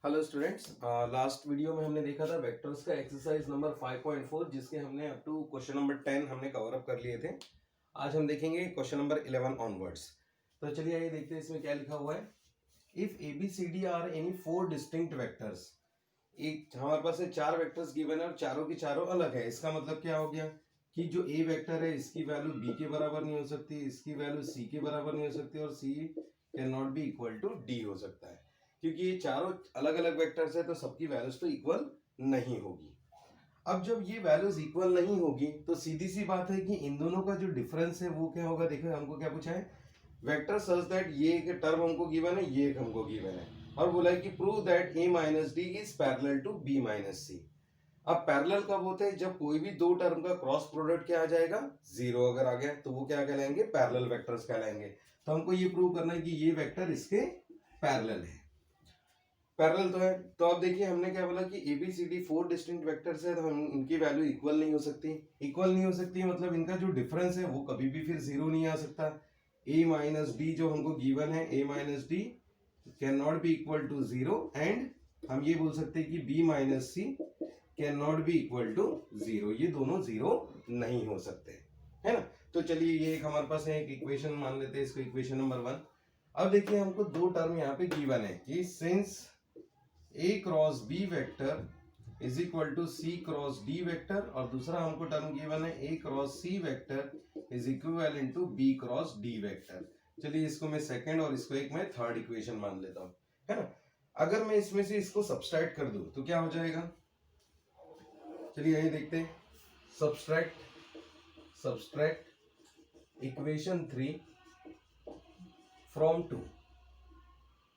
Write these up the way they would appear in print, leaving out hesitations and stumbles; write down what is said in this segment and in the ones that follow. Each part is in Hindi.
हेलो स्टूडेंट्स, लास्ट वीडियो में हमने देखा था वेक्टर्स का एक्सरसाइज नंबर 5.4 जिसके हमने अप टू क्वेश्चन नंबर 10 हमने कवर अप कर लिए थे। आज हम देखेंगे क्वेश्चन नंबर 11 ऑनवर्ड्स। तो चलिए आइए देखते हैं इसमें क्या लिखा हुआ है। If A B C D are any four distinct vectors, एक हमारे पास चार वेक्टर्स गिवन है और चारों की चारों अलग है। इसका मतलब क्या हो गया कि जो ए वेक्टर है इसकी वैल्यू बी के बराबर नहीं हो सकती, इसकी वैल्यू सी के बराबर नहीं हो सकती और C can not be equal to D हो सकता है, क्योंकि ये चारों अलग अलग वेक्टर्स है तो सबकी वैल्यूज तो इक्वल नहीं होगी। अब जब ये वैल्यूज इक्वल नहीं होगी तो सीधी सी बात है कि इन दोनों का जो डिफरेंस है वो क्या होगा। देखो हमको क्या पूछा है, वेक्टर सच दैट ये एक टर्म हमको गिवन है, ये एक हमको गिवन है और बोला है कि prove that a minus D is parallel to b minus C. अब पैरेलल कब होते हैं, जब कोई भी दो टर्म का क्रॉस प्रोडक्ट क्या आ जाएगा, जीरो अगर आ गया तो वो क्या कहलाएंगे, पैरेलल वेक्टर्स कहलाएंगे। तो हमको ये प्रूव करना है कि ये वेक्टर इसके पैरेलल है। पैरेलल तो है, तो अब देखिए हमने क्या बोला कि ABCD फोर डिस्टिंक्ट वेक्टर्स है तो हम इनकी वैल्यू इक्वल नहीं हो सकती। इक्वल नहीं हो सकती मतलब इनका जो डिफरेंस है वो कभी भी फिर जीरो नहीं आ सकता। a माइनस डी जो हमको गिवन है, a minus D can not be equal to zero and हम ये बोल सकते हैं कि b minus C can not be equal to zero. ये दोनों जीरो नहीं हो सकते, है ना। तो चलिए ये एक हमारे पास है, एक इक्वेशन मान लेते हैं इसको, इक्वेशन नंबर 1। अब देखिए हमको दो टर्म यहाँ पे गिवन है कि since a cross b vector is equal to c cross d vector और दूसरा हमको टर्म गिवन है a cross c vector is equivalent to b cross d vector. चलिए इसको मैं सेकंड और इसको एक मैं थर्ड इक्वेशन मान लेता हूँ, है ना। अगर मैं इसमें से इसको सब्सट्रैक्ट कर दूं तो क्या हो जाएगा, चलिए यही देखते हैं। Subtract subtract equation 3 from 2।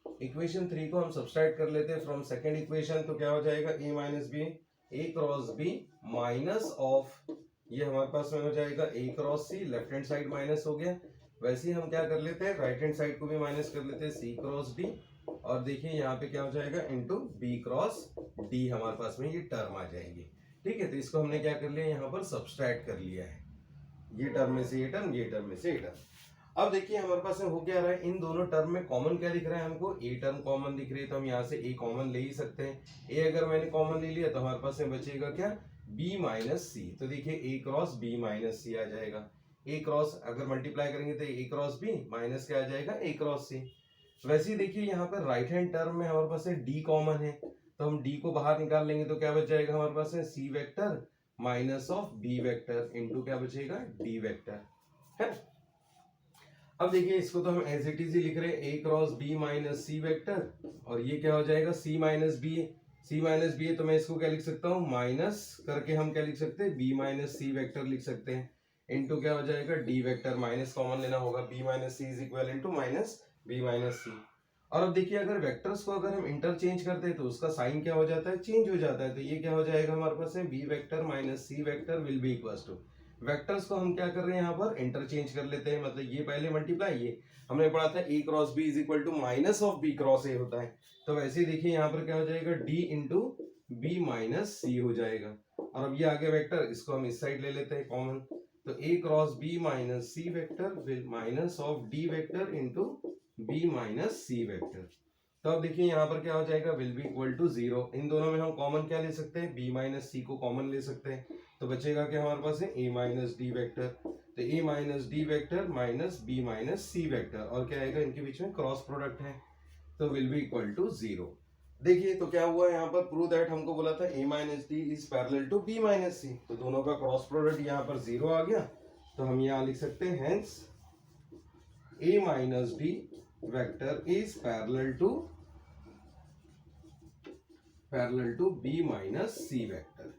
Equation 3 को हम सब्सट्रैक्ट कर लेते हैं फ्रॉम सेकंड इक्वेशन, तो क्या हो जाएगा a minus B, A cross B minus of, ये हमारे पास में हो जाएगा a cross C, left hand side minus हो गया। वैसे ही हम क्या कर लेते हैं, राइट हैंड साइड को भी माइनस कर लेते हैं, c क्रॉस d और देखिए यहाँ पे क्या हो जाएगा इनटू b क्रॉस d, हमारे पास में ये टर्म आ जाएगी। ठीक है, तो इसको हमने क्या कर लिया, यहाँ पर सब्सट्रैक्ट कर लिया है, ये टर्म में से ये टर्म, ये टर्म में से ये टर्म। अब देखिए हमारे पास में हो क्या रहा है, इन दोनों टर्म में कॉमन क्या दिख रहा है हमको, ए टर्म कॉमन दिख रही है तो हम यहाँ से ए कॉमन ले ही सकते हैं। ए अगर मैंने कॉमन ले लिया तो हमारे पास में बचेगा क्या, बी माइनस सी। तो देखिए ए क्रॉस बी माइनस सी आ जाएगा। ए क्रॉस अगर मल्टीप्लाई करेंगे तो ए क्रॉस बी माइनस क्या आ जाएगा, ए क्रॉस सी। वैसे ही देखिए यहाँ पर राइट हैंड टर्म में हमारे पास डी कॉमन है तो हम डी को बाहर निकाल लेंगे तो क्या बच जाएगा हमारे पास है, C vector minus of B vector into क्या बचेगा, डी वेक्टर, है। अब देखिए इसको तो हम एज इट इज ही लिख रहे हैं, a cross b minus C vector और ये क्या हो जाएगा c minus B. c minus B है तो मैं इसको क्या लिख सकता हूँ, माइनस करके हम क्या लिख सकते हैं, b माइनस सी वेक्टर लिख सकते हैं इनटू क्या हो जाएगा, d वेक्टर, माइनस कॉमन लेना होगा, b minus C is equal into minus b minus C. और अब देखिए अगर वेक्टर्स को अगर हम इंटरचेंज करते हैं तो उसका साइन क्या हो जाता है, चेंज हो जाता है। तो ये क्या हो जाएगा हमारे पास है, b vector minus C vector will be equal to, vectors को हम क्या कर रहे हैं यहाँ पर इंटरचेंज कर लेते हैं, मतलब ये पहले मल्टीप्लाई, ये हमने पढ़ा था a cross B is equal to minus of b cross a होता है। तो वैसे ही देखिए यहाँ पर क्या हो जाएगा, d इंटू बी माइनस सी हो जाएगा। और अब ये आगे वेक्टर, इसको हम इस साइड ले लेते हैं कॉमन, तो a cross b minus C vector will minus of d vector into b minus C vector. तो अब देखिए यहाँ पर क्या हो जाएगा, will be equal to zero. इन दोनों में हम कॉमन क्या ले सकते हैं, b माइनस सी को कॉमन ले सकते हैं तो बचेगा क्या हमारे पास है, a माइनस डी वेक्टर। तो a minus D vector minus b minus C vector और क्या आएगा, इनके बीच में क्रॉस प्रोडक्ट है तो will be equal to zero. देखिए तो क्या हुआ यहाँ पर, प्रूव दैट हमको बोला था a minus D is parallel to b minus C, तो दोनों का क्रॉस प्रोडक्ट यहाँ पर जीरो आ गया। तो हम यहाँ लिख सकते हैं hence a minus D vector is parallel to b minus C vector.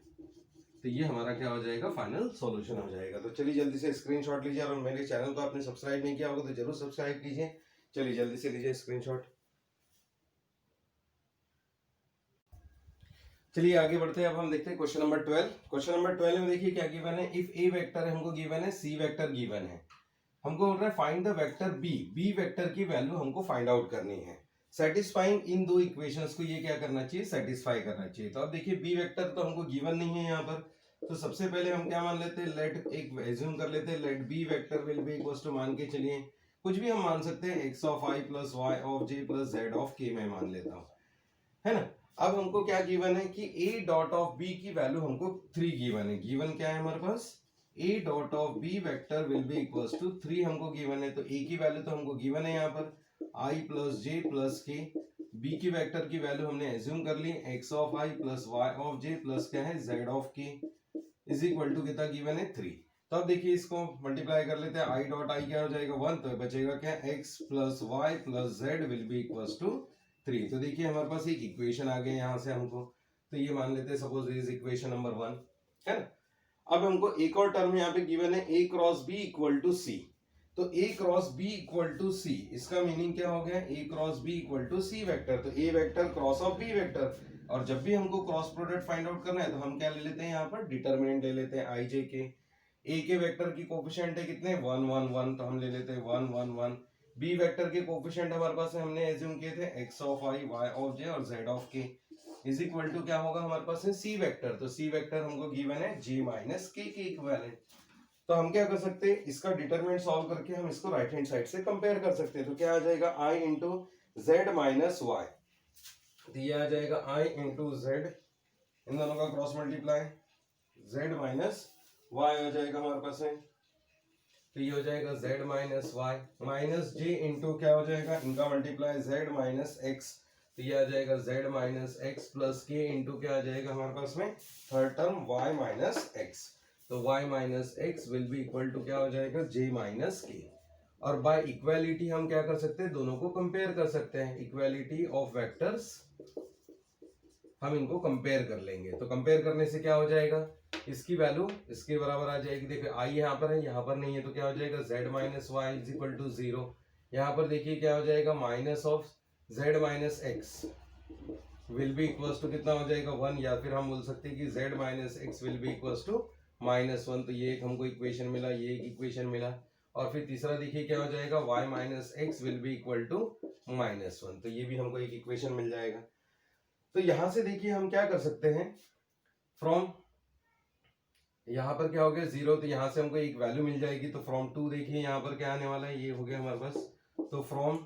तो ये हमारा क्या हो जाएगा, फाइनल सॉल्यूशन हो जाएगा। तो चलिए जल्दी से स्क्रीनशॉट लीजिए और मेरे चैनल को आपने सब्सक्राइब नहीं किया होगा तो जरूर सब्सक्राइब कीजिए। चलिए जल्दी से लीजिए स्क्रीनशॉट। चलिए आगे बढ़ते हैं, अब हम देखते हैं क्वेश्चन नंबर 12। क्वेश्चन नंबर 12 में देखिए क्या गिवन है, इफ ए वेक्टर हमको गिवन है, सी वेक्टर गिवन है, हमको बोल रहा है find the vector B, B vector की वैल्यू हमको फाइंड आउट करनी है। सेटिस्फाइंग इन दो इक्वेशंस को ये क्या करना चाहिए, सेटिस्फाई करना चाहिए। तो अब देखिए बी वेक्टर तो हमको गिवन नहीं है यहाँ पर, तो सबसे पहले हम क्या मान लेते हैं, लेट एक एज्यूम कर लेते हैं, let B vector will be equal to, मान के चलिए कुछ भी हम मान सकते हैं, x of i plus y of j plus z of k मैं मान लेता हूँ, है ना। अब हमको क्या गिवन है कि a डॉट ऑफ b की वैल्यू हमको 3 गिवन है। गिवन क्या है हमारे पास, a dot of b vector will be equals to 3 हमको गिवन है। तो a की वैल्यू तो हमको गिवन है यहाँ पर i plus j plus k, b की वेक्टर की वैल्यू हमने एज्यूम कर ली x of i plus y of j plus क्या है z of k is equal to कितना गिवन है 3। तो अब देखिए इसको मल्टीप्लाई कर लेते हैं, i डॉट i क्या हो जाएगा 1, तो बचेगा क्या x plus y plus z will be equals to 3। तो देखिए हमारे पास एक इक्वेशन आ गया यहाँ से हमको, तो ये मान लेते हैं सपोज इज इक्वेशन नंबर 1, है ना। अब हमको एक और टर्म यहाँ पे गिवन है a cross b equal to c। तो a cross b equal to c, इसका मीनिंग क्या हो गया, a cross b equal to c vector. तो a vector cross of b vector, और जब भी हमको क्रॉस प्रोडक्ट फाइंड आउट करना है तो हम क्या ले लेते हैं, यहाँ पर डिटरमिनेंट ले लेते हैं i j के। a के वेक्टर की कोफिशिएंट है कितने 1 1 1, तो हम ले लेते हैं 1 1 1। b वेक्टर के कोफिशिएंट हमारे पास हमने एज्यूम किए थे x of i y of j और z of k is equal to क्या होगा हमारे पास है c वेक्टर। तो c वेक्टर हमको गिवन है j माइनस k के इक्विवेलेंट। तो हम क्या कर सकते हैं, इसका डिटरमिनेंट सॉल्व करके हम इसको राइट हैंड साइड से कंपेयर कर सकते हैं। तो क्या आ जाएगा i into Z minus Y, तो ये आ जाएगा i इंटू जेड, इन दोनों का cross multiply, z minus y हो जाएगा हमारे पास है, तो ये हो जाएगा z minus Y minus j into क्या हो जाएगा इनका मल्टीप्लाई z माइनस x, तो ये आ जाएगा z minus x plus k into क्या आ जाएगा हमारे पास में third term y minus x। तो y minus x will be equal to क्या हो जाएगा j माइनस k। और बाय इक्वालिटी हम क्या कर सकते हैं, दोनों को कंपेयर कर सकते हैं। इक्वालिटी ऑफ वेक्टर्स, हम इनको कंपेयर कर लेंगे। तो कंपेयर करने से क्या हो जाएगा, इसकी वैल्यू इसके बराबर आ जाएगी। देखिए i यहाँ पर है, यहाँ पर नहीं है, तो क्या हो जाएगा z minus Y is equal to 0। यहाँ पर देखिए क्या हो जाएगा minus of z minus X will be equals to कितना हो जाएगा 1, या फिर हम बोल सकते हैं कि z minus X will be equals to -1। तो ये एक हमको इक्वेशन मिला, ये एक इक्वेशन मिला। और फिर तीसरा देखिए क्या हो जाएगा y minus X will be equal to -1, तो ये भी हमको एक इक्वेशन मिल जाएगा। तो यहां से देखिए हम क्या कर सकते हैं, फ्रॉम यहाँ पर क्या हो गया 0, तो यहाँ से हमको एक वैल्यू मिल जाएगी। तो फ्रॉम 2 देखिए यहाँ पर क्या आने वाला है, ये हो गया हमारे पास। तो फ्रॉम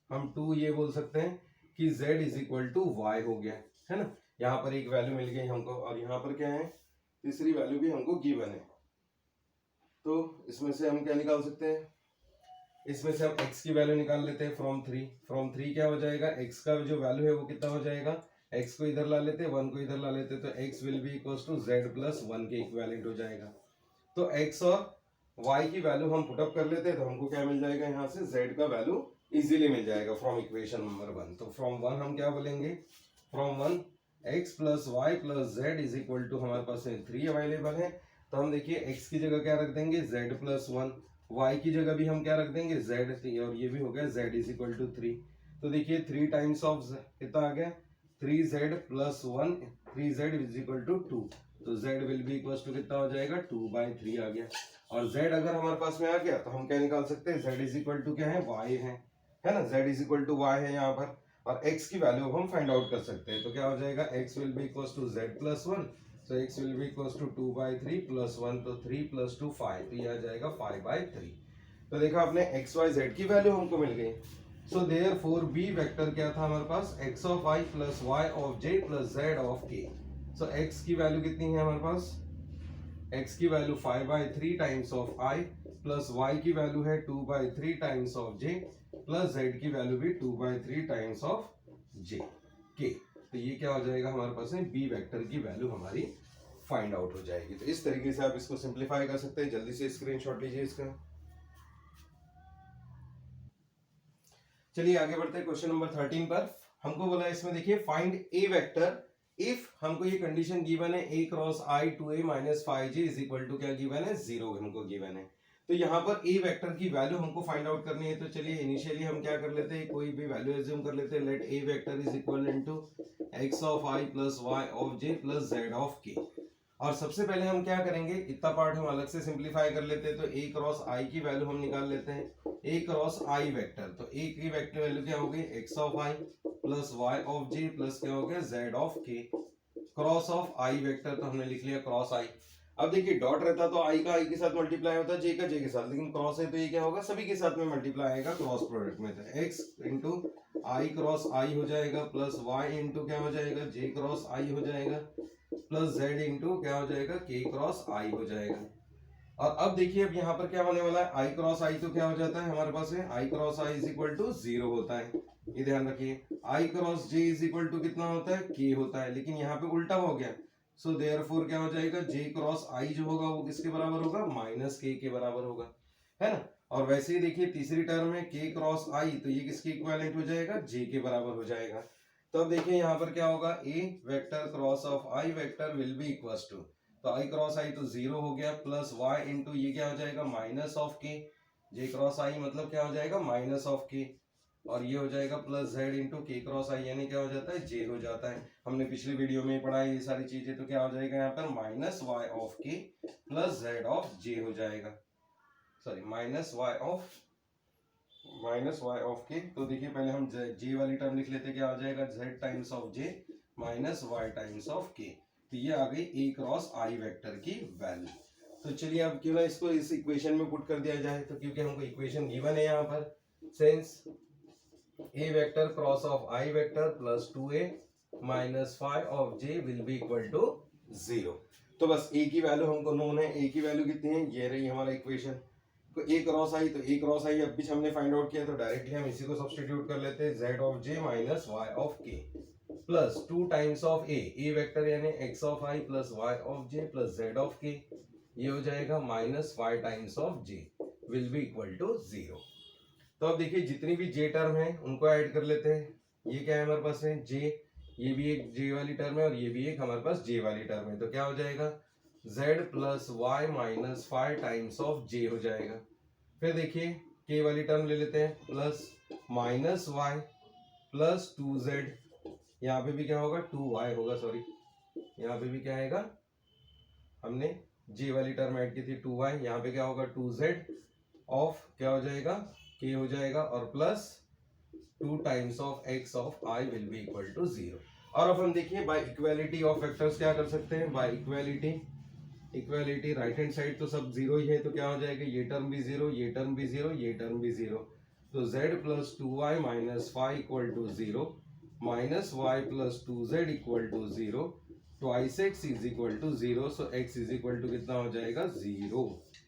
हम 2 ये बोल सकते हैं कि z is equal to Y हो गया, है ना। यहाँ पर एक वैल्यू मिल गई हमको, और यहाँ पर क्या है तीसरी वैल्यू भी हमको गिवन है। तो इसमें से हम क्या निकाल सकते हैं, इसमें से हम x की वैल्यू निकाल लेते हैं फ्रॉम 3। फ्रॉम 3 क्या हो जाएगा, x का जो वैल्यू है वो कितना हो जाएगा, x को इधर ला लेते, 1 को इधर ला लेते, तो x will be equals to z plus 1 के इक्विवेलेंट हो जाएगा। तो x और y की वैल्यू हम पुटअप कर लेते हैं, तो हमको क्या मिल जाएगा, यहाँ से z का वैल्यू इजीली मिल जाएगा फ्रॉम इक्वेशन नंबर 1। तो फ्रॉम 1 हम क्या बोलेंगे, from 1 x plus Y plus Z is equal to हमारे पास 3 अवेलेबल है। तो हम देखिए x की जगह क्या रख देंगे z प्लस 1, y की जगह भी हम क्या रख देंगे z, और ये भी हो गया z इज इक्वल टू 3। तो देखिए 3 टाइम्स ऑफ कितना आ गया 3z plus 1, 3z is equal to 2। तो z will be equal to कितना हो जाएगा 2/3 आ गया। और z अगर हमारे पास में आ गया तो हम क्या निकाल सकते हैं, z इज इक्वल टू क्या है y है ना, z is equal to y है यहाँ पर। और x की वैल्यू हम फाइंड आउट कर सकते हैं। तो क्या हो जाएगा x will be equal to z plus 1, so x will be equals to 2/3 plus 1, तो 3 plus 2 5, तो ये आ जाएगा 5/3। तो देखा आपने x y z की वैल्यू हमको मिल गई। सो देयरफॉर b वेक्टर क्या था हमारे पास, x of i plus y of j plus z of k। So x की वैल्यू कितनी है हमारे पास, x की value 5/3 times of i plus y की वैल्यू है 2/3 times of j plus z की वैल्यू भी 2/3 टाइम्स ऑफ j k। तो ये क्या हो जाएगा हमारे पास है बी वेक्टर की वैल्यू हमारी फाइंड आउट हो जाएगी। तो इस तरीके से आप इसको सिंपलीफाई कर सकते हैं। जल्दी से स्क्रीनशॉट लीजिए इसका। चलिए आगे बढ़ते हैं क्वेश्चन नंबर 13 पर। हमको बोला इसमें देखिए फाइंड ए वेक्टर इफ, हमको ये कंडीशन गिवन है a cross i 2a minus 5j is equal to क्या गिवन है 0 हमको गिवन है। तो यहाँ पर a वेक्टर की वैल्यू हमको फाइंड आउट करनी है। तो चलिए इनिशियली हम क्या कर लेते हैं, कोई भी वैल्यू एज्यूम कर लेते हैं। Let a vector is equal to x of i plus y of j plus z of k। और सबसे पहले हम क्या करेंगे, इतना पार्ट हम अलग से सिंपलीफाई कर लेते हैं। तो a क्रॉस i की वैल्यू हम निकाल लेते हैं, a क्रॉस i वेक्टर। तो a की वेक्टर वैल्यू क्या हो गई x of i plus y of j plus क्या हो गया z of k। Cross of i vector तो हमने लिख लिया क्रॉस i। अब देखिए डॉट रहता तो i का i के साथ मल्टीप्लाई होता, j का j के साथ, लेकिन क्रॉस है तो ये क्या होगा सभी के साथ में मल्टीप्लाई आएगा क्रॉस प्रोडक्ट में। तो x इंटू आई क्रॉस आई हो जाएगा प्लस वाई इंटू क्या हो जाएगा जे क्रॉस आई हो जाएगा प्लस जेड इंटू क्या हो जाएगा के क्रॉस आई हो जाएगा। और अब देखिए अब यहाँ पर क्या होने वाला है, आई क्रॉस आई तो क्या हो जाता है हमारे पास है I cross I is equal to 0 होता है, ये ध्यान रखिए। I cross J is equal to कितना होता है के होता है, लेकिन यहाँ पे उल्टा हो गया। सो देयरफॉर क्या हो जाएगा जे क्रॉस आई जो होगा वो किसके बराबर होगा माइनस के बराबर होगा, है ना। और वैसे ही देखिए तीसरी टर्म में के क्रॉस आई तो ये किसके इक्विवेलेंट हो जाएगा जे के बराबर हो जाएगा। तो अब देखिए यहाँ पर क्या होगा A vector cross of I vector will be equals to, तो आई क्रॉस आई तो 0 हो गया प्लस वाई इंटू ये क्या हो जाएगा माइनस ऑफ के, जे क्रॉस आई मतलब क्या हो जाएगा माइनस ऑफ के, और ये हो जाएगा प्लस जेड इंटू के क्रॉस आई यानी क्या हो जाता है जे हो जाता है। हमने पिछली वीडियो में पढ़ा है ये सारी चीजें, तो क्या हो जाएगा यहाँ पर minus Y of K plus Z of J हो जाएगा, sorry minus Y of K. तो देखिए पहले हम जे वाली टर्म लिख लेते, क्या हो जाएगा Z times of J minus Y times of K, तो ये आ गई ए क्रॉस आई वेक्टर की वैल्यू। तो चलिए अब क्यों ना इसको इस इक्वेशन में पुट कर दिया जाए, तो क्योंकि हमको इक्वेशन गिवन है यहाँ पर, since A vector cross of I vector plus 2a minus 5 of J will be equal to 0। तो बस ए की वैल्यू हमको नोन है, ए की वैल्यू कितनी है ये रही हमारा इक्वेशन। तो ए क्रॉस आई तो ए क्रॉस आई अब भी हमने फाइंड आउट किया, तो डायरेक्टली हम इसी को सब्स्टिट्यूट कर लेते हैं Z of J minus Y of K plus 2 times of A vector यानी X of I plus Y of J plus Z of K, ये हो जाएगा minus 5 times of J will be equal to 0। तो अब देखिए जितनी भी जे टर्म है उनको ऐड कर लेते हैं। ये क्या है हमारे पास है जे, ये भी एक जे वाली टर्म है और ये भी एक हमारे पास जे वाली टर्म है, तो क्या हो जाएगा z plus Y minus 5 times of J हो जाएगा। फिर देखिए के वाली टर्म ले लेते हैं plus minus Y plus 2z, यहाँ पे भी क्या होगा 2y होगा, सॉरी यहाँ पे भी क्या आएगा, हमने जे वाली टर्म ऐड की थी 2y, यहाँ पे क्या होगा 2z ऑफ क्या हो जाएगा k हो जाएगा और plus 2 times of x of i will be equal to 0। और अब हम देखिए बाय इक्वालिटी ऑफ वेक्टर्स क्या कर सकते हैं, by equality right hand side तो सब 0 ही है, तो क्या हो जाएगा ये टर्म भी 0 ये टर्म भी 0 ये टर्म भी 0, तो z plus 2y minus 5 equal to 0 minus y plus 2z equal to 0 twice x is equal to 0, so x is equal to कितना हो जाएगा 0,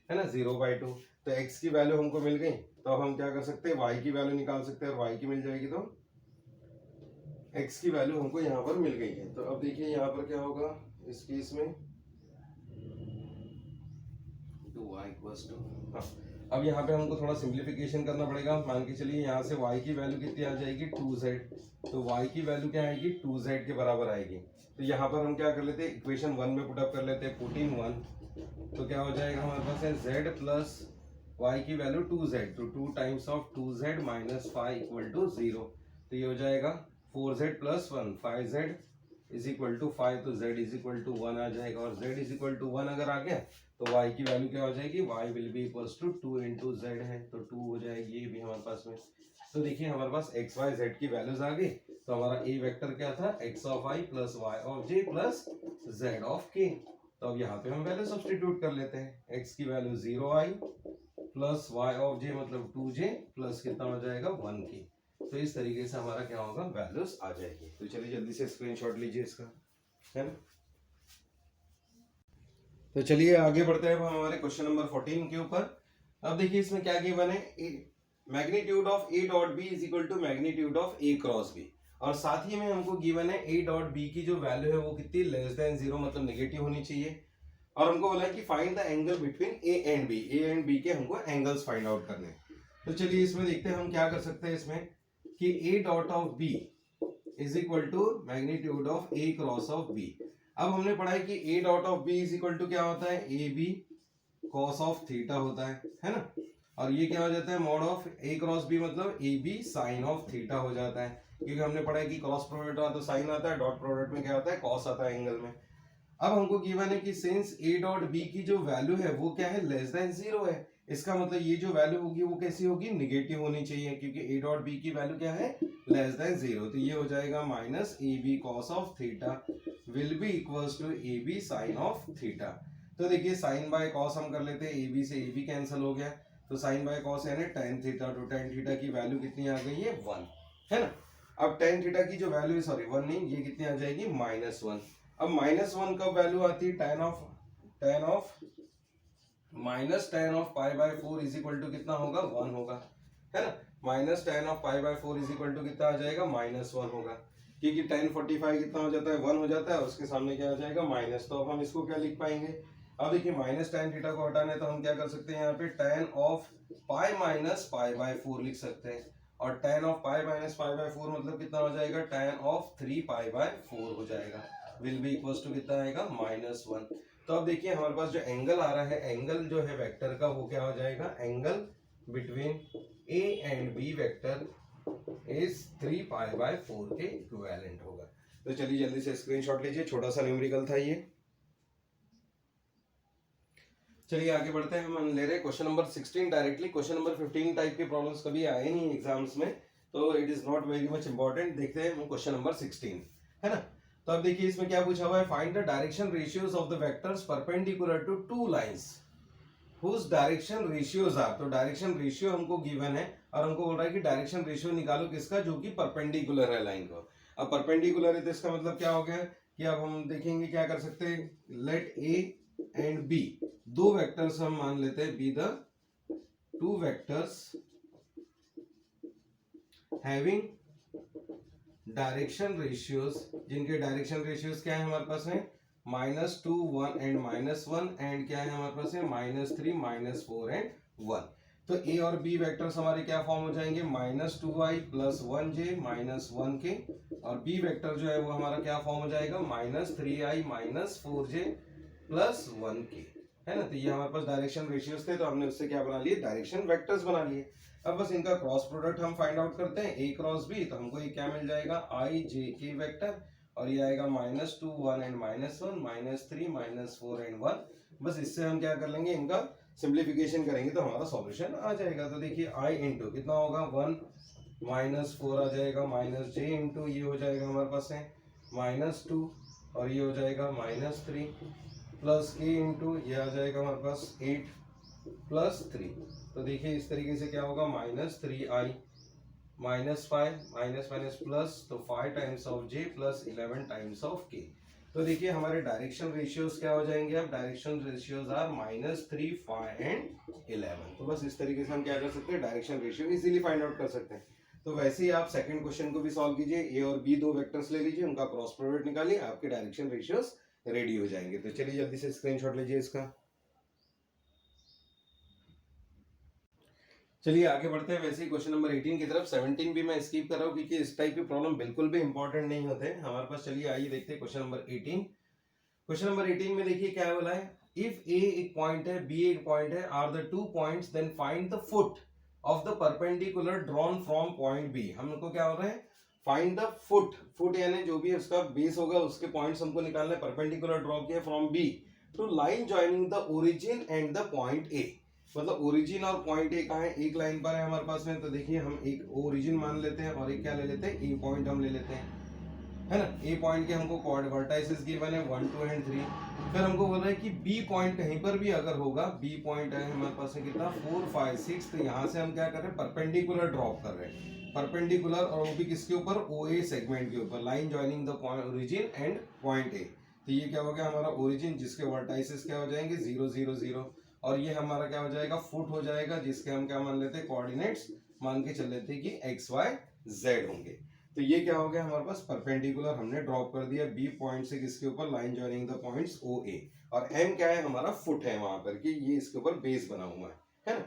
है ना 0/2। तो x की वैल्यू हमको मिल गई, तो अब हम क्या कर सकते हैं y की वैल्यू निकाल सकते हैं, और y की मिल जाएगी तो x की वैल्यू हमको यहाँ पर मिल गई है। तो अब देखिए यहाँ पर क्या होगा इस केस में 2y इक्वल्स टू, हाँ अब यहाँ पे हमको थोड़ा सिंप्लीफिकेशन करना पड़ेगा। मान के चलिए यहाँ से y की वैल्यू कितनी आ जाएगी 2z, तो y की वैल्यू क्या आएगी 2z के बराबर आएगी। तो यहाँ पर हम क्या कर लेते हैं इक्वेशन 1 में पुटअप कर लेते हैं, पुट इन 1, तो क्या हो जाएगा हमारे पास है z प्लस y की वैल्यू 2z, तो 2 times of 2z minus 5 equal to 0, तो ये हो जाएगा 4z plus 1 5z is equal to 5, तो z इज इक्वल टू 1 आ जाएगा, और z इज इक्वल टू 1 अगर आ गया तो y की वैल्यू क्या हो जाएगी y will be equals to 2 into z है, तो 2 हो जाएगी ये भी हमारे पास में। तो देखिए हमारे पास x y z की वैल्यूज आ गई, तो हमारा a वेक्टर क्या था x of i plus y of j plus z of k। तो अब यहाँ पे हम वैल्यू सब्स्टिट्यूट कर लेते हैं, x की value 0i plus y of j मतलब 2j प्लस कितना हो जाएगा 1k। तो इस तरीके से हमारा क्या होगा वैल्यूज आ जाएगी। तो चलिए जल्दी से स्क्रीनशॉट लीजिए इसका, है ना। तो चलिए आगे बढ़ते हैं हमारे क्वेश्चन नंबर 14 के ऊपर। अब देखिए इसमें क्या गिवन है, magnitude of A dot B is equal to magnitude of A cross B, और साथ ही में हमको गिवन है ए डॉट बी की जो वैल्यू है वो कितनी लेस देन 0 मतलब नेगेटिव होनी चाहिए, और हमको बोला है कि find the angle between A and B के हमको एंगल्स फाइंड आउट करने हैं। तो चलिए इसमें देखते हैं हम क्या कर सकते हैं इसमें कि A dot of B is equal to magnitude of A cross of B. अब हमने पढ़ा है कि A dot of B is equal to क्या होता है A B cos of theta होता है ना, और ये क्या हो जाता है mod of A cross B मतलब A B sine of theta हो जाता है, क्योंकि हमने पढ़ा है कि क्रॉस प्रोडक्ट आता तो साइन आता है, डॉट प्रोडक्ट में क्या आता है कॉस आता है एंगल में। अब हमको गिवन है कि सिंस ए डॉट बी की जो वैल्यू है वो क्या है लेस देन 0 है, इसका मतलब ये जो वैल्यू होगी वो कैसी होगी निगेटिव होनी चाहिए, क्योंकि ए डॉट बी की वैल्यू क्या है लेस देन 0, तो ये हो जाएगा minus A B cos of theta will be equals to A B sine of theta. तो देखिए साइन बाय कॉस हम कर लेते हैं, ए बी से ए बी कैंसिल हो गया, तो साइन बाय कॉस यानी tan थीटा, तो tan थीटा की वैल्यू कितनी आ गई है 1, है ना। अब टेन थीटा की जो वैल्यू है, सॉरी 1 नहीं, ये कितनी आ जाएगी -1। अब -1 कब वैल्यू आती है, tan of -tan of π/4 is equal to कितना होगा 1 होगा, है ना। -tan of π/4 is equal to कितना आ जाएगा -1 होगा, क्योंकि tan 45 कितना हो जाता है 1 हो जाता है, और उसके सामने क्या आ जाएगा माइनस। तो अब हम इसको क्या लिख पाएंगे, अब देखिए माइनस tan थीटा को हटाना है तो हम क्या कर सकते हैं, यहाँ पे tan ऑफ पाई माइनस π/4 लिख सकते हैं, और tan ऑफ पाई माइनस π/4 मतलब कितना हो जाएगा, tan ऑफ 3π/4 हो जाएगा, विल बी इक्वल्स टू कितना आएगा -1। तो अब देखिए हमारे पास जो एंगल आ रहा है, एंगल जो है वेक्टर का वो क्या हो जाएगा, angle between A and B vector is 3π/4 के इक्विवेलेंट होगा। तो चलिए जल्दी से स्क्रीनशॉट लीजिए, छोटा सा न्यूमेरिकल था ये। चलिए आगे बढ़ते हैं, हम ले रहे हैं question number 16 directly. Question number 15 type के प्रॉब्लम्स कभी आए नहीं एग्जाम्स में, तो it is not very much important. देखते हैं क्वेश्चन नंबर 16, है ना। तो अब देखिए इसमें क्या पूछा हुआ है, find the direction ratios of the vectors perpendicular to two lines whose direction ratios are. तो डायरेक्शन रेशियो हमको गिवन है और हमको बोल रहा है कि डायरेक्शन रेशियो निकालो किसका, जो कि परपेंडिकुलर है लाइन को। अब परपेंडिकुलर है तो इसका मतलब क्या हो गया कि अब हम देखेंगे क्या कर सकते हैं, लेट ए एंड बी, दो वेक्टर्स हम मान लेते हैं, be the two vectors having direction ratios, जिनके डायरेक्शन रेशियोज क्या है हमारे पास में, -2 1 एंड -1, एंड क्या है हमारे पास में -3 -4 एंड 1। तो ए और बी वेक्टर्स हमारे क्या फॉर्म हो जाएंगे, -2i + 1j -1k, और बी वेक्टर जो है वो हमारा क्या फॉर्म हो जाएगा, -3i - 4j + 1k, है ना। तो ये हमारे पास डायरेक्शन रेशियोज थे, तो हमने उससे क्या बना लिए, डायरेक्शन वेक्टर्स बना लिए। अब बस इनका क्रॉस प्रोडक्ट हम फाइंड आउट करते हैं, a क्रॉस b, तो हमको ये क्या मिल जाएगा, i j k वेक्टर, और ये आएगा -2 1 एंड -1 -3 -4 एंड 1। बस इससे हम क्या कर लेंगे, इनका सिंप्लीफिकेशन करेंगे तो हमारा सॉल्यूशन आ जाएगा। तो देखिए i इंटू कितना होगा 1 -4 आ जाएगा, -j इंटू ये हो जाएगा हमारे पास है -2, और ये हो जाएगा -3, प्लस k इंटू ये आ जाएगा हमारे पास 8 + 3। तो देखिए इस तरीके से क्या होगा, -3i -5 माइनस प्लस, तो 5 times of j + 11 times of k। तो देखिए हमारे डायरेक्शन रेशियोज क्या हो जाएंगे, अब डायरेक्शन रेशियोज आर -3 5 एंड 11। तो बस इस तरीके से हम क्या कर सकते हैं, direction ratio easily find out कर सकते हैं। तो वैसे ही आप सेकंड क्वेश्चन को भी सॉल्व कीजिए, ए और बी दो वेक्टर्स ले लीजिए, उनका क्रॉस प्रोडक्ट निकालिए, आपके डायरेक्शन रेशियोज रेडी हो जाएंगे। तो चलिए जल्दी से स्क्रीनशॉट लीजिए इसका। चलिए आगे बढ़ते हैं, वैसे ही क्वेश्चन नंबर 18 की तरफ। 17 भी मैं स्किप कर रहा हूँ क्योंकि इस टाइप के प्रॉब्लम बिल्कुल भी इंपॉर्टेंट नहीं होते हैं हमारे पास। चलिए आइए देखते हैं क्वेश्चन नंबर 18। क्वेश्चन नंबर 18 में देखिए क्या बोला है, इफ ए एक पॉइंट है, बी एक पॉइंट है, are the two points, then find the foot of the perpendicular drawn from point B. हमको क्या हो रहा है, फाइंड द फुट, फुट यानी जो भी उसका बेस होगा उसके पॉइंट्स हमको निकालना है, परपेंडिकुलर ड्रॉ किया from B to line joining the origin and the point A. मतलब ओरिजिन और पॉइंट ए कहाँ है, एक लाइन पर है हमारे पास में। तो देखिए हम एक ओरिजिन मान लेते हैं और एक क्या ले लेते हैं, ए पॉइंट हम ले लेते हैं, है ना। ए पॉइंट के हमको वर्टाइसेस गिवन है 1 2 एंड 3। फिर हमको बोल रहा है कि बी पॉइंट कहीं पर भी अगर होगा, बी पॉइंट है हमारे पास है कितना 4 5 6, तो यहाँ से हम क्या कर रहे हैं, परपेंडिकुलर ड्रॉप कर रहे हैं, परपेंडिकुलर, और वो भी किसके ऊपर, ओ ए सेगमेंट के ऊपर, line joining the origin and point A. तो ये क्या हो गया हमारा ओरिजिन, जिसके वर्टाइसेस क्या हो जाएंगे 0 0 0, और ये हमारा क्या हो जाएगा फुट हो जाएगा, जिसके हम क्या मान लेते हैं, कोऑर्डिनेट्स मान के चल लेते हैं कि x y z होंगे। तो ये क्या हो गया हमारे पास, परपेंडिकुलर हमने ड्रॉप कर दिया बी पॉइंट से किसके ऊपर, लाइन जॉइनिंग द पॉइंट्स ओ ए, और m क्या है हमारा, फुट है वहां पर कि ये इसके ऊपर बेस बना हुआ है ना।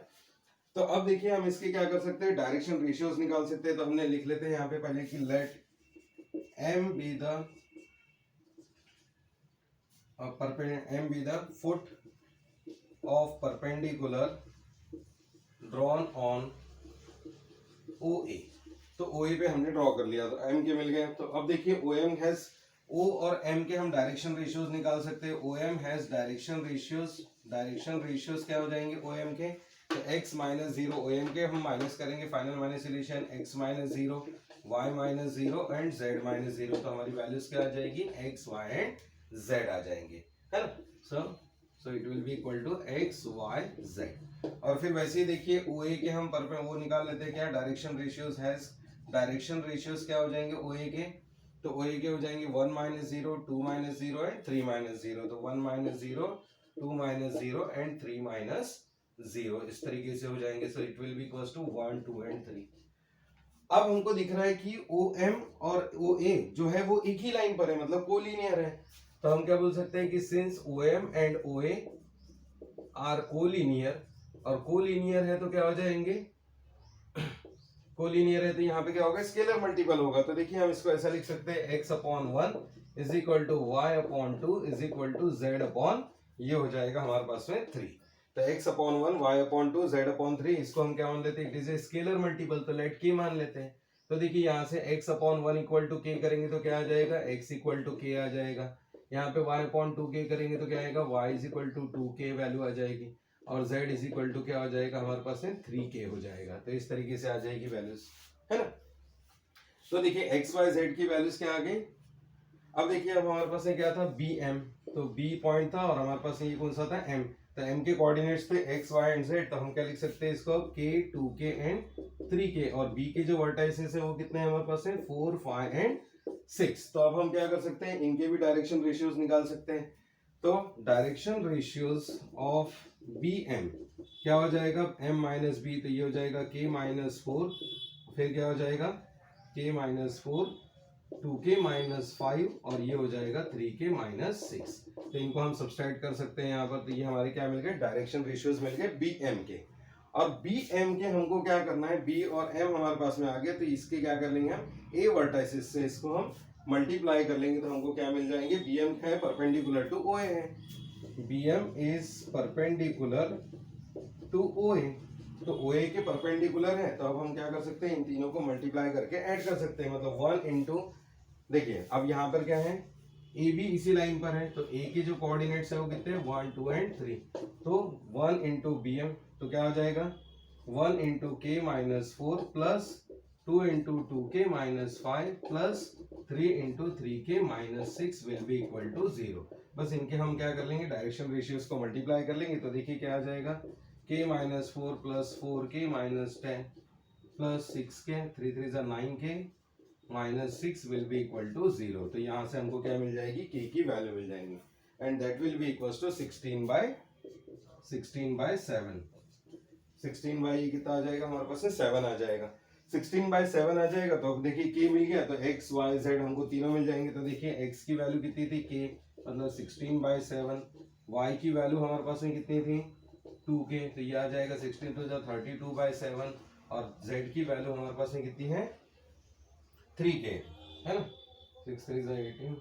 तो अब देखिए हम इसके क्या कर सकते हैं, डायरेक्शन रेशियोज निकाल सकते हैं। तो हमने लिख लेते हैं यहाँ पे पहले कि late m be the foot of perpendicular drawn on OA। तो OA पे हमने ड्रॉ कर लिया, तो M के मिल गए। तो अब देखिए OM हैज, O और M के हम डायरेक्शन रेशियोज निकाल सकते हैं। OM हैज डायरेक्शन रेशियोज क्या हो जाएंगे OM के, तो x - 0 OM के हम माइनस करेंगे, फाइनल माइनसिलेशन x - 0 y - 0 एंड z - 0। तो हमारी वैल्यूज क्या आ जाएगी, x y एंड z आ जाएंगे, है ना। So it will be equal to x y z। और फिर वैसे ही देखिए OA के हम वो निकाल लेते हैं क्या, direction ratios has direction ratios क्या हो जाएंगे OA के, तो OA के हो जाएंगे 1 - 0, 2 - 0 एंड 3 - 0। तो 1 - 0, 2 - 0 एंड 3 - 0 इस तरीके से हो जाएंगे। So it will be equals to 1, 2 and 3। अब हमको दिख रहा है कि OM और OA जो है वो एक ही लाइन पर है, मतलब कोलिनियर है। तो हम क्या बोल सकते हैं कि since OM and OA are collinear, और कोलिनियर है तो क्या हो जाएंगे, कोलिनियर है तो यहाँ पे क्या होगा, स्केलर मल्टीपल होगा। तो देखिए हम इसको ऐसा लिख सकते हैं x/1 is equal to y/2 is equal to z/, ये हो जाएगा हमारे पास में 3। तो x/1 y/2 z/3, इसको हम क्या मान लेते हैं, it is a scalar multiple, तो लेट k मान लेते हैं। तो देखिए यहाँ से x/1 इक्वल टू k करेंगे तो क्या आ जाएगा, x इक्वल टू k आ जाएगा। यहाँ पे y/2k करेंगे तो क्या आएगा, y is equal to 2k value आ जाएगी, और z इज इक्वल टू क्या हो जाएगा हमारे पास में 3k हो जाएगा। तो इस तरीके से आ जाएगी वैल्यूज, है ना। तो देखिए x y z की वैल्यूज क्या आ गई। अब देखिए अब हमारे पास में क्या था, bm, तो b पॉइंट था और हमारे पास ये कौन सा था, m। तो m के कोऑर्डिनेट्स थे x y एंड z, तो हम क्या लिख सकते हैं इसको, k 2k एंड 3k, और b के जो वर्टाइसेस है वो कितने हैं हमारे पास में, 4 5 एंड 6। तो अब हम क्या कर सकते हैं, इनके भी डायरेक्शन रेशियोज निकाल सकते हैं। तो डायरेक्शन रेशियोज ऑफ bm क्या हो जाएगा, m माइनस बी, तो ये हो जाएगा k माइनस 4, फिर क्या हो जाएगा k माइनस 4, 2k माइनस 5, और ये हो जाएगा 3k माइनस 6। तो इनको हम सब्सट्रैक्ट कर सकते हैं यहाँ पर। तो ये हमारे क्या मिल गए, डायरेक्शन रेशियोज मिल गए bm के। और bm के हमको क्या करना है, b और m हमारे पास में आ गए, तो इसके क्या कर लेंगे हम, a वर्टाइसिस से इसको हम मल्टीप्लाई कर लेंगे, तो हमको क्या मिल जाएंगे, bm है परपेंडिकुलर टू OA है, bm is perpendicular to OA, तो OA के परपेंडिकुलर है। तो अब हम क्या कर सकते हैं, इन तीनों को मल्टीप्लाई करके ऐड कर सकते हैं, मतलब 1 इंटू, देखिए अब यहाँ पर क्या है, ए भी इसी लाइन पर है, तो ए के जो कोऑर्डिनेट्स है वो कितने हैं, 1 2 एंड 3। तो 1 इंटू bm, तो क्या हो जाएगा 1 into k minus 4 plus 2 into 2k minus 5 plus 3 into 3k minus 6 will be equal to 0। बस इनके हम क्या कर लेंगे, डायरेक्शन रेशियोज को मल्टीप्लाई कर लेंगे। तो देखिए क्या आ जाएगा, k minus 4 plus 4k minus 10 plus 6k, 3 3 जा 9k minus 6 will be equal to 0। तो यहाँ से हमको क्या मिल जाएगी, k की वैल्यू मिल जाएंगी, and that will be equal to 16/7। 16 by कितना आ जाएगा हमारे पास में, 7 आ जाएगा। 16/7 आ जाएगा। तो अब देखिए k मिल गया, तो x y z हमको तीनों मिल जाएंगे। तो देखिए x की वैल्यू कितनी थी, k मतलब 16/7, y की वैल्यू हमारे पास में कितनी थी 2k, तो ये आ जाएगा 16 तो 32/7, और z की वैल्यू हमारे पास में कितनी है 3k, है ना, 6 3 18,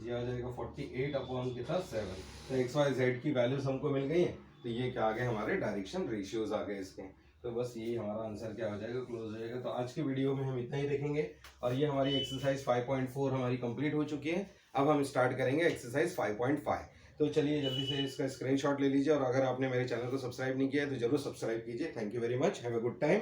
ये आ जाएगा 48/7। तो एक्स वाई जेड की वैल्यूज हमको मिल गई है। तो ये क्या आ गए, हमारे डायरेक्शन रेशियोज आ गए इसके। तो बस यही हमारा आंसर क्या हो जाएगा, क्लोज हो जाएगा। तो आज की वीडियो में हम इतना ही देखेंगे, और ये हमारी एक्सरसाइज 5.4 हमारी कंप्लीट हो चुकी है। अब हम स्टार्ट करेंगे एक्सरसाइज 5.5। तो चलिए जल्दी से इसका स्क्रीनशॉट ले लीजिए, और अगर आपने मेरे चैनल को सब्सक्राइब नहीं किया है तो जरूर सब्सक्राइब कीजिए। Thank you very much, have a good time.